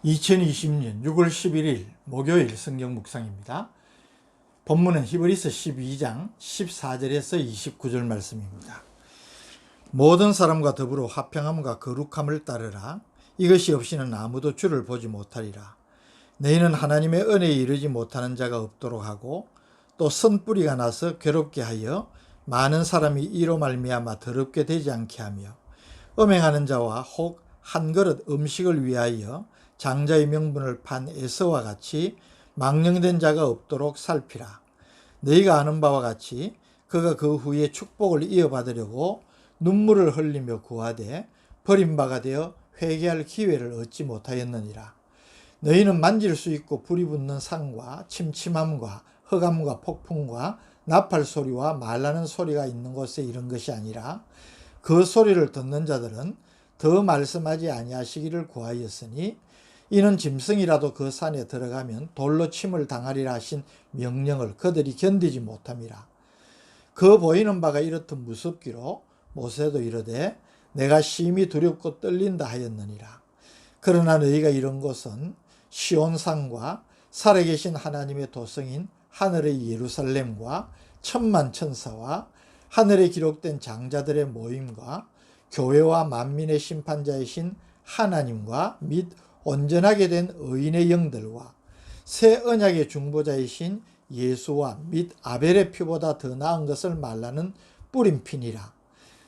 2020년 6월 11일 목요일 성경 묵상입니다. 본문은 히브리서 12장 14절에서 29절 말씀입니다. 모든 사람과 더불어 화평함과 거룩함을 따르라. 이것이 없이는 아무도 주를 보지 못하리라. 너희는 하나님의 은혜에 이르지 못하는 자가 없도록 하고 또 선뿌리가 나서 괴롭게 하여 많은 사람이 이로 말미암아 더럽게 되지 않게 하며 음행하는 자와 혹 한 그릇 음식을 위하여 장자의 명분을 판 에서와 같이 망령된 자가 없도록 살피라. 너희가 아는 바와 같이 그가 그 후에 축복을 이어받으려고 눈물을 흘리며 구하되 버림바가 되어 회개할 기회를 얻지 못하였느니라. 너희는 만질 수 있고 불이 붙는 산과 침침함과 흑암과 폭풍과 나팔 소리와 말하는 소리가 있는 곳에 이른 것이 아니라 그 소리를 듣는 자들은 더 말씀하지 아니하시기를 구하였으니 이는 짐승이라도 그 산에 들어가면 돌로 침을 당하리라 하신 명령을 그들이 견디지 못함이라. 그 보이는 바가 이렇듯 무섭기로 모세도 이르되 내가 심히 두렵고 떨린다 하였느니라. 그러나 너희가 이런 것은 시온산과 살아계신 하나님의 도성인 하늘의 예루살렘과 천만 천사와 하늘에 기록된 장자들의 모임과 교회와 만민의 심판자이신 하나님과 및 온전하게 된 의인의 영들과 새 언약의 중보자이신 예수와 및 아벨의 피보다 더 나은 것을 말라는 뿌림핀이라.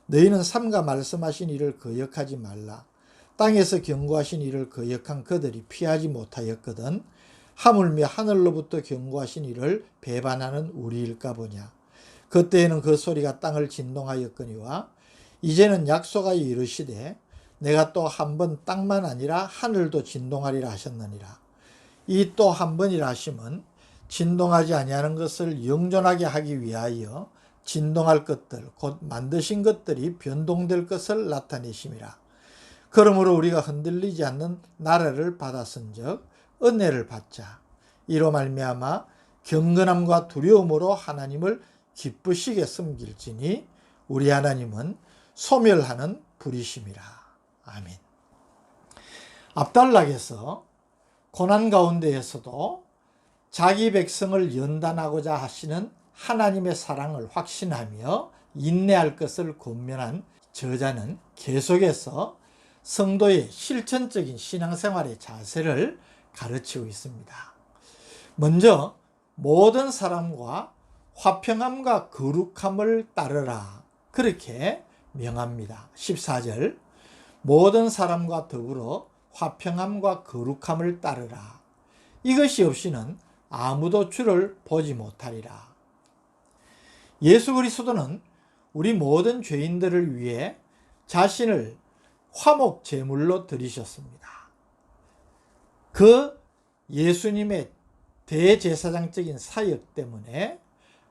너희는 삼가 말씀하신 이를 거역하지 말라. 땅에서 경고하신 이를 거역한 그들이 피하지 못하였거든 하물며 하늘로부터 경고하신 이를 배반하는 우리일까 보냐. 그때에는 그 소리가 땅을 진동하였거니와 이제는 약속하여 이르시되 내가 또 한 번 땅만 아니라 하늘도 진동하리라 하셨느니라. 이 또 한 번이라 하심은 진동하지 아니하는 것을 영존하게 하기 위하여 진동할 것들 곧 만드신 것들이 변동될 것을 나타내심이라. 그러므로 우리가 흔들리지 않는 나라를 받았은즉 은혜를 받자. 이로 말미암아 경건함과 두려움으로 하나님을 기쁘시게 섬길지니 우리 하나님은 소멸하는 불이심이라. 아멘. 압달락에서 고난 가운데에서도 자기 백성을 연단하고자 하시는 하나님의 사랑을 확신하며 인내할 것을 권면한 저자는 계속해서 성도의 실천적인 신앙생활의 자세를 가르치고 있습니다. 먼저 모든 사람과 화평함과 거룩함을 따르라. 그렇게 명합니다. 14절 모든 사람과 더불어 화평함과 거룩함을 따르라. 이것이 없이는 아무도 주를 보지 못하리라. 예수 그리스도는 우리 모든 죄인들을 위해 자신을 화목 제물로 드리셨습니다. 그 예수님의 대제사장적인 사역 때문에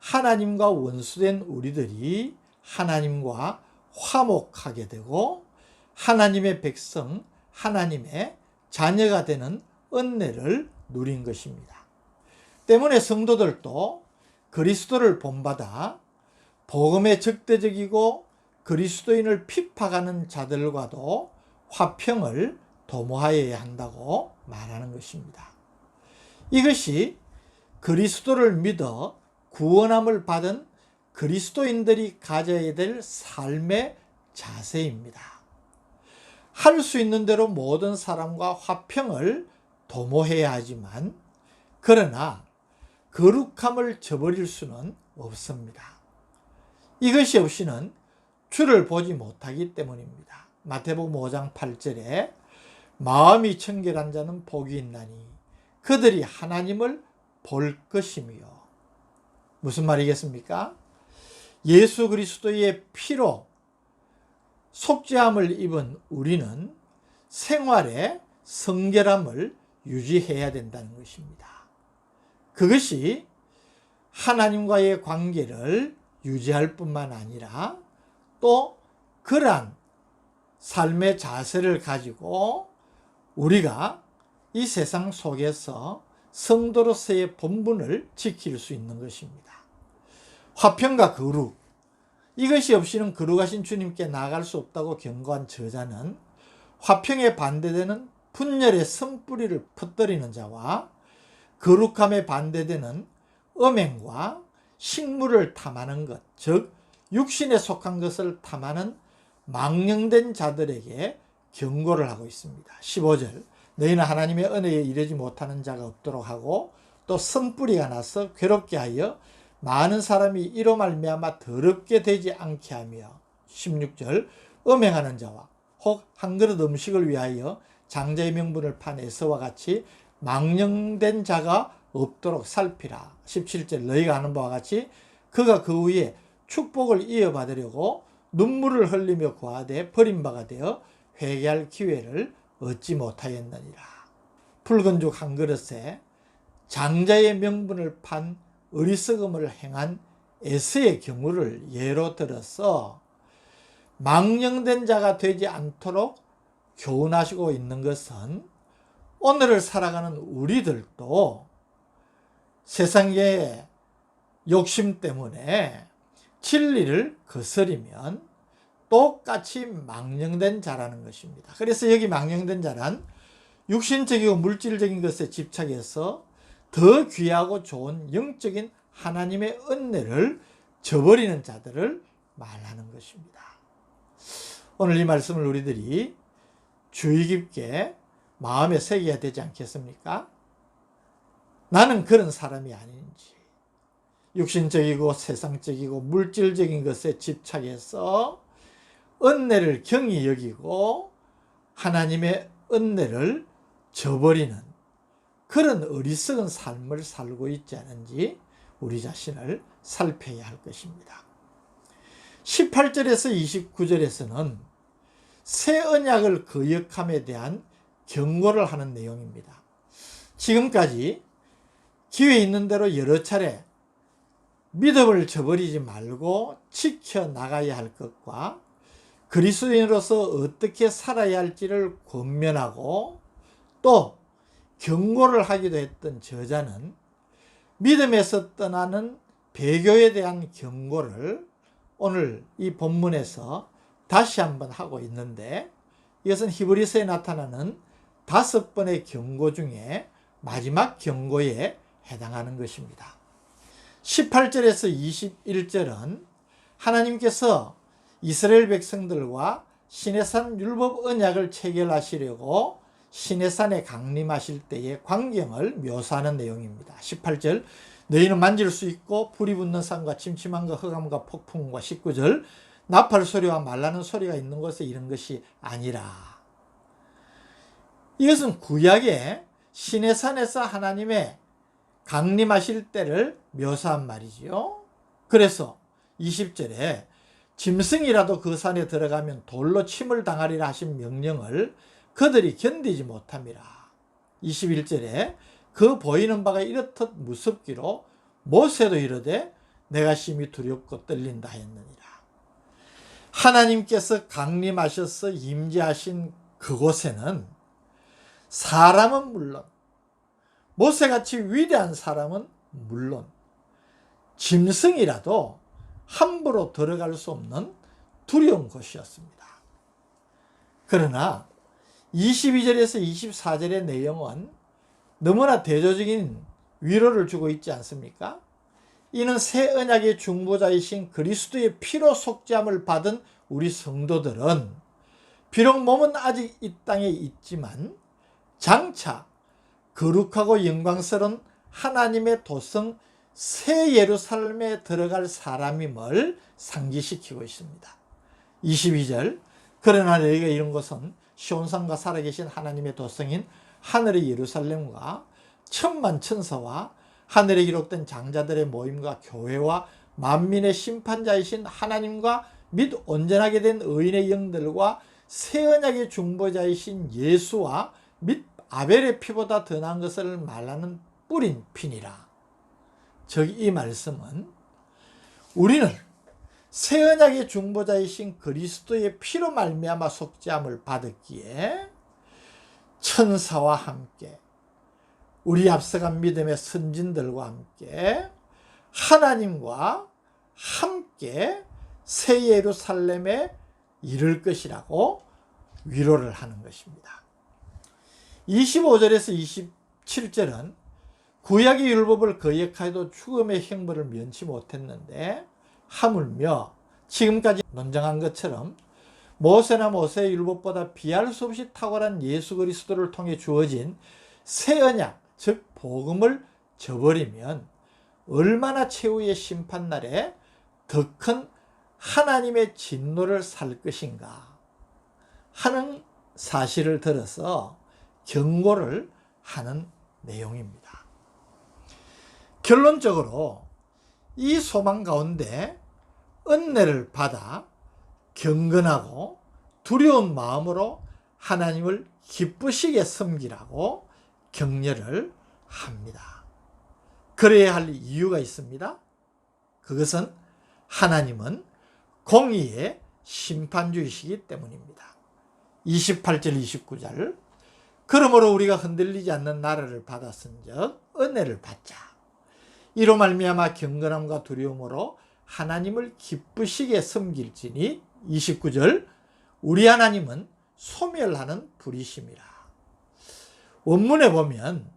하나님과 원수된 우리들이 하나님과 화목하게 되고 하나님의 백성, 하나님의 자녀가 되는 은혜를 누린 것입니다. 때문에 성도들도 그리스도를 본받아 복음에 적대적이고 그리스도인을 핍박하는 자들과도 화평을 도모하여야 한다고 말하는 것입니다. 이것이 그리스도를 믿어 구원함을 받은 그리스도인들이 가져야 될 삶의 자세입니다. 할 수 있는 대로 모든 사람과 화평을 도모해야 하지만 그러나 거룩함을 저버릴 수는 없습니다. 이것이 없이는 주를 보지 못하기 때문입니다. 마태복음 5장 8절에 마음이 청결한 자는 복이 있나니 그들이 하나님을 볼 것이며. 무슨 말이겠습니까? 예수 그리스도의 피로 속죄함을 입은 우리는 생활의 성결함을 유지해야 된다는 것입니다. 그것이 하나님과의 관계를 유지할 뿐만 아니라 또 그러한 삶의 자세를 가지고 우리가 이 세상 속에서 성도로서의 본분을 지킬 수 있는 것입니다. 화평과 거룩, 이것이 없이는 거룩하신 주님께 나아갈 수 없다고 경고한 저자는 화평에 반대되는 분열의 선뿌리를 퍼뜨리는 자와 거룩함에 반대되는 음행과 식물을 탐하는 것, 즉 육신에 속한 것을 탐하는 망령된 자들에게 경고를 하고 있습니다. 15절, 너희는 하나님의 은혜에 이르지 못하는 자가 없도록 하고 또 선뿌리가 나서 괴롭게 하여 많은 사람이 이로 말미암아 더럽게 되지 않게 하며, 16절, 음행하는 자와 혹 한 그릇 음식을 위하여 장자의 명분을 판 에서와 같이 망령된 자가 없도록 살피라. 17절, 너희가 하는 바와 같이 그가 그 후에 축복을 이어받으려고 눈물을 흘리며 구하되 버림바가 되어 회개할 기회를 얻지 못하였느니라. 붉은 죽 한 그릇에 장자의 명분을 판 어리석음을 행한 에서의 경우를 예로 들어서 망령된 자가 되지 않도록 교훈하시고 있는 것은 오늘을 살아가는 우리들도 세상의 욕심 때문에 진리를 거스리면 똑같이 망령된 자라는 것입니다. 그래서 여기 망령된 자란 육신적이고 물질적인 것에 집착해서 더 귀하고 좋은 영적인 하나님의 은혜를 저버리는 자들을 말하는 것입니다. 오늘 이 말씀을 우리들이 주의 깊게 마음에 새겨야 되지 않겠습니까? 나는 그런 사람이 아닌지, 육신적이고 세상적이고 물질적인 것에 집착해서 은혜를 경히 여기고 하나님의 은혜를 저버리는 그런 어리석은 삶을 살고 있지 않은지 우리 자신을 살펴야 할 것입니다. 18절에서 29절에서는 새 언약을 거역함에 대한 경고를 하는 내용입니다. 지금까지 기회 있는 대로 여러 차례 믿음을 저버리지 말고 지켜나가야 할 것과 그리스도인으로서 어떻게 살아야 할지를 권면하고 또 경고를 하기도 했던 저자는 믿음에서 떠나는 배교에 대한 경고를 오늘 이 본문에서 다시 한번 하고 있는데, 이것은 히브리서에 나타나는 5번의 경고 중에 마지막 경고에 해당하는 것입니다. 18절에서 21절은 하나님께서 이스라엘 백성들과 시내산 율법 언약을 체결하시려고 시내산에 강림하실 때의 광경을 묘사하는 내용입니다. 18절, 너희는 만질 수 있고 불이 붙는 산과 침침함과 흑암과 폭풍과, 19절, 나팔 소리와 말라는 소리가 있는 곳에 이런 것이 아니라. 이것은 구약의 시내산에서 하나님의 강림하실 때를 묘사한 말이지요. 그래서 20절에 짐승이라도 그 산에 들어가면 돌로 침을 당하리라 하신 명령을 그들이 견디지 못함이라. 21절에 그 보이는 바가 이렇듯 무섭기로 모세도 이르되 내가 심히 두렵고 떨린다 했느니라. 하나님께서 강림하셔서 임재하신 그곳에는 사람은 물론, 모세같이 위대한 사람은 물론 짐승이라도 함부로 들어갈 수 없는 두려운 곳이었습니다. 그러나 22절에서 24절의 내용은 너무나 대조적인 위로를 주고 있지 않습니까? 이는 새 언약의 중보자이신 그리스도의 피로 속죄함을 받은 우리 성도들은 비록 몸은 아직 이 땅에 있지만 장차 거룩하고 영광스러운 하나님의 도성 새 예루살렘에 들어갈 사람임을 상기시키고 있습니다. 22절, 그러나 너희가 이룬 것은 시온산과 살아계신 하나님의 도성인 하늘의 예루살렘과 천만 천사와 하늘에 기록된 장자들의 모임과 교회와 만민의 심판자이신 하나님과 및 온전하게 된 의인의 영들과 새 언약의 중보자이신 예수와 및 아벨의 피보다 더 나은 것을 말하는 뿌린 피니라. 즉 이 말씀은 우리는 새 언약의 중보자이신 그리스도의 피로 말미암아 속죄함을 받았기에 천사와 함께 우리 앞서간 믿음의 선진들과 함께 하나님과 함께 새 예루살렘에 이를 것이라고 위로를 하는 것입니다. 25절에서 27절은 구약의 율법을 거역하여도 죽음의 형벌을 면치 못했는데 하물며 지금까지 논정한 것처럼 모세나 모세의 율법보다 비할 수 없이 탁월한 예수 그리스도를 통해 주어진 새 언약, 즉 복음을 저버리면 얼마나 최후의 심판날에 더 큰 하나님의 진노를 살 것인가 하는 사실을 들어서 경고를 하는 내용입니다. 결론적으로 이 소망 가운데 은혜를 받아 경건하고 두려운 마음으로 하나님을 기쁘시게 섬기라고 격려를 합니다. 그래야 할 이유가 있습니다. 그것은 하나님은 공의의 심판주이시기 때문입니다. 28절 29절 그러므로 우리가 흔들리지 않는 나라를 받았은즉 은혜를 받자. 이로 말미암아 경건함과 두려움으로 하나님을 기쁘시게 섬길지니 29절 우리 하나님은 소멸하는 불이심이라. 원문에 보면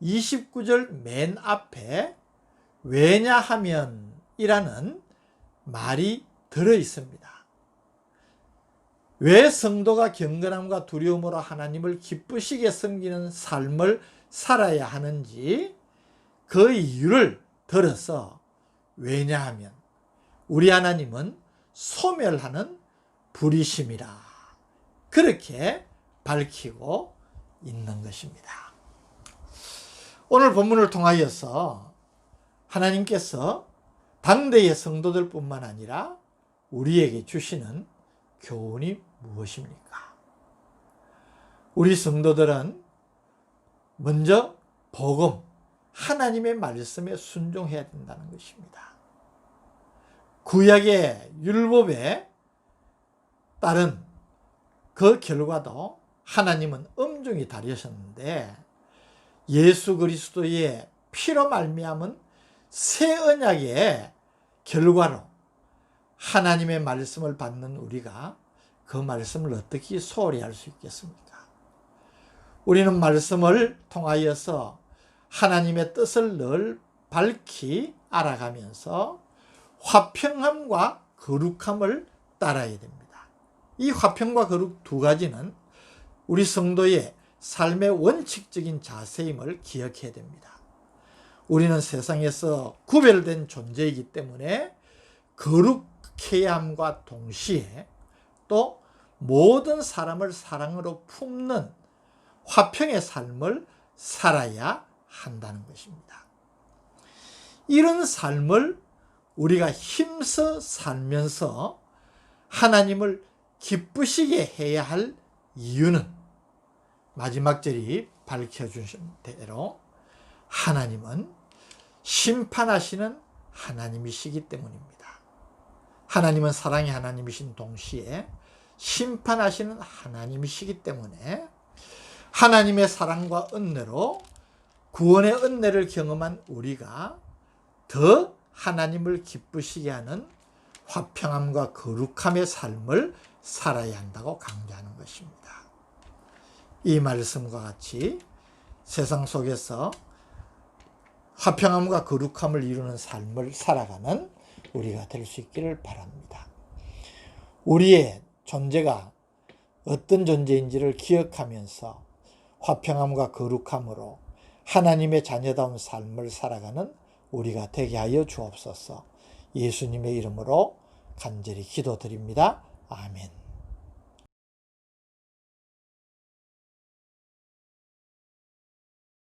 29절 맨 앞에 왜냐하면 이라는 말이 들어 있습니다. 왜 성도가 경건함과 두려움으로 하나님을 기쁘시게 섬기는 삶을 살아야 하는지 그 이유를 들어서 왜냐하면 우리 하나님은 소멸하는 불이심이라 그렇게 밝히고 있는 것입니다. 오늘 본문을 통하여서 하나님께서 당대의 성도들 뿐만 아니라 우리에게 주시는 교훈이 무엇입니까? 우리 성도들은 먼저 복음, 하나님의 말씀에 순종해야 된다는 것입니다. 구약의 율법에 따른 그 결과도 하나님은 엄중히 다루셨는데 예수 그리스도의 피로 말미암은 새 언약의 결과로 하나님의 말씀을 받는 우리가 그 말씀을 어떻게 소홀히 할 수 있겠습니까? 우리는 말씀을 통하여서 하나님의 뜻을 늘 밝히 알아가면서 화평함과 거룩함을 따라야 됩니다. 이 화평과 거룩 두 가지는 우리 성도의 삶의 원칙적인 자세임을 기억해야 됩니다. 우리는 세상에서 구별된 존재이기 때문에 거룩해야 함과 동시에 또 모든 사람을 사랑으로 품는 화평의 삶을 살아야 한다는 것입니다. 이런 삶을 우리가 힘써 살면서 하나님을 기쁘시게 해야 할 이유는 마지막 절이 밝혀주신 대로 하나님은 심판하시는 하나님이시기 때문입니다. 하나님은 사랑의 하나님이신 동시에 심판하시는 하나님이시기 때문에 하나님의 사랑과 은혜로 구원의 은혜를 경험한 우리가 더 하나님을 기쁘시게 하는 화평함과 거룩함의 삶을 살아야 한다고 강조하는 것입니다. 이 말씀과 같이 세상 속에서 화평함과 거룩함을 이루는 삶을 살아가는 우리가 될 수 있기를 바랍니다. 우리의 존재가 어떤 존재인지를 기억하면서 화평함과 거룩함으로 하나님의 자녀다운 삶을 살아가는 우리가 되게 하여 주옵소서. 예수님의 이름으로 간절히 기도드립니다. 아멘.